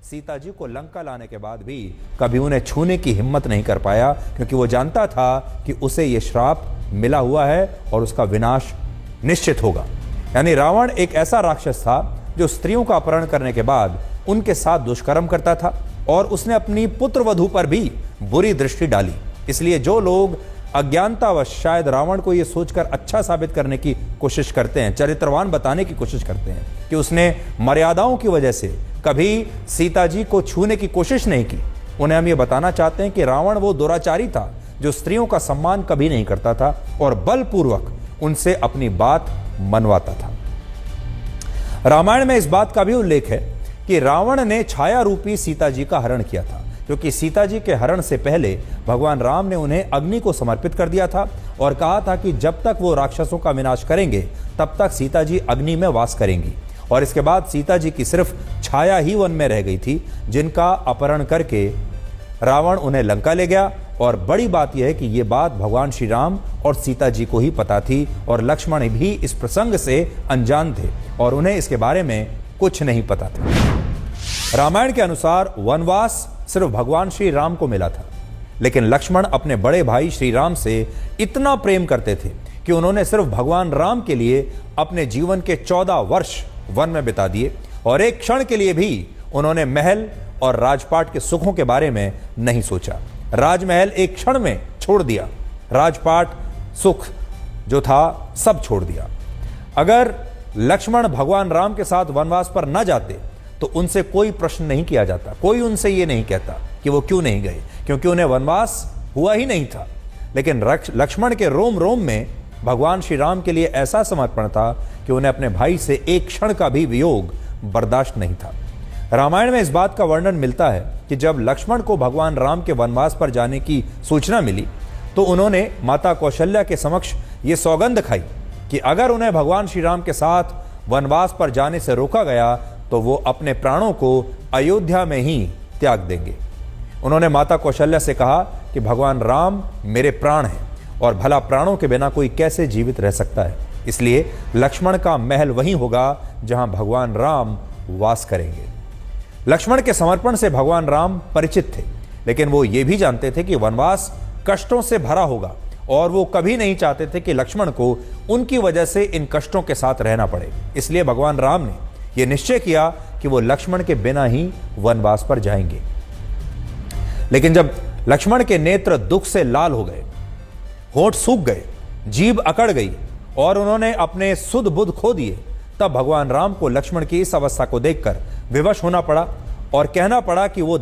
सीता जी को लंका लाने के बाद भी कभी उन्हें छूने की हिम्मत नहीं कर पाया, क्योंकि वो जानता था कि उसे ये श्राप मिला हुआ है और उसका विनाश निश्चित होगा। यानी रावण एक ऐसा राक्षस था जो स्त्रियों का अपहरण करने के बाद उनके साथ दुष्कर्म करता था और उसने अपनी पुत्र वधू पर भी बुरी दृष्टि डाली। इसलिए जो लोग अज्ञानतावश शायद रावण को यह सोचकर अच्छा साबित करने की कोशिश करते हैं, चरित्रवान बताने की कोशिश करते हैं कि उसने मर्यादाओं की वजह से कभी सीता जी को छूने की कोशिश नहीं की, उन्हें हम ये बताना चाहते हैं कि रावण वो दुराचारी था जो स्त्रियों का सम्मान कभी नहीं करता था और बलपूर्वक उनसे अपनी बात मनवाता था। रामायण में इस बात का भी उल्लेख है कि रावण ने छाया रूपी सीता जी का हरण किया था, क्योंकि सीता जी के हरण से पहले भगवान राम ने उन्हें अग्नि को समर्पित कर दिया था और कहा था कि जब तक वो राक्षसों का विनाश करेंगे तब तक सीता जी अग्नि में वास करेंगी। और इसके बाद सीता जी की सिर्फ छाया ही वन में रह गई थी, जिनका अपहरण करके रावण उन्हें लंका ले गया। और बड़ी बात यह है कि ये बात भगवान श्री राम और सीता जी को ही पता थी और लक्ष्मण भी इस प्रसंग से अनजान थे और उन्हें इसके बारे में कुछ नहीं पता था। रामायण के अनुसार वनवास सिर्फ भगवान श्री राम को मिला था, लेकिन लक्ष्मण अपने बड़े भाई श्री राम से इतना प्रेम करते थे कि उन्होंने सिर्फ भगवान राम के लिए अपने जीवन के 14 वर्ष वन में बिता दिए और एक क्षण के लिए भी उन्होंने महल और राजपाट के सुखों के बारे में नहीं सोचा। राजमहल एक क्षण में छोड़ दिया, राजपाट सुख जो था सब छोड़ दिया। अगर लक्ष्मण भगवान राम के साथ वनवास पर न जाते तो उनसे कोई प्रश्न नहीं किया जाता, कोई उनसे ये नहीं कहता कि वो क्यों नहीं गए, क्योंकि उन्हें वनवास हुआ ही नहीं था। लेकिन लक्ष्मण के रोम रोम में भगवान श्री राम के लिए ऐसा समर्पण था कि उन्हें अपने भाई से एक क्षण का भी वियोग बर्दाश्त नहीं था। रामायण में इस बात का वर्णन मिलता है कि जब लक्ष्मण को भगवान राम के वनवास पर जाने की सूचना मिली तो उन्होंने माता कौशल्या के समक्ष ये सौगंध खाई कि अगर उन्हें भगवान श्री राम के साथ वनवास पर जाने से रोका गया तो वो अपने प्राणों को अयोध्या में ही त्याग देंगे। उन्होंने माता कौशल्या से कहा कि भगवान राम मेरे प्राण हैं और भला प्राणों के बिना कोई कैसे जीवित रह सकता है, इसलिए लक्ष्मण का महल वहीं होगा जहां भगवान राम वास करेंगे। लक्ष्मण के समर्पण से भगवान राम परिचित थे, लेकिन वो ये भी जानते थे कि वनवास कष्टों से भरा होगा और वो कभी नहीं चाहते थे कि लक्ष्मण को उनकी वजह से इन कष्टों के साथ रहना पड़े। इसलिए भगवान राम ने यह निश्चय किया कि वो लक्ष्मण के बिना ही वनवास पर जाएंगे। लेकिन जब लक्ष्मण के नेत्र दुख से लाल हो गए, होंठ सूख गए, जीभ अकड़ गई और उन्होंने अपने सुध बुध खो दिए, तब भगवान राम को लक्ष्मण की इस अवस्था को देखकर विवश होना पड़ा और कहना पड़ा कि वो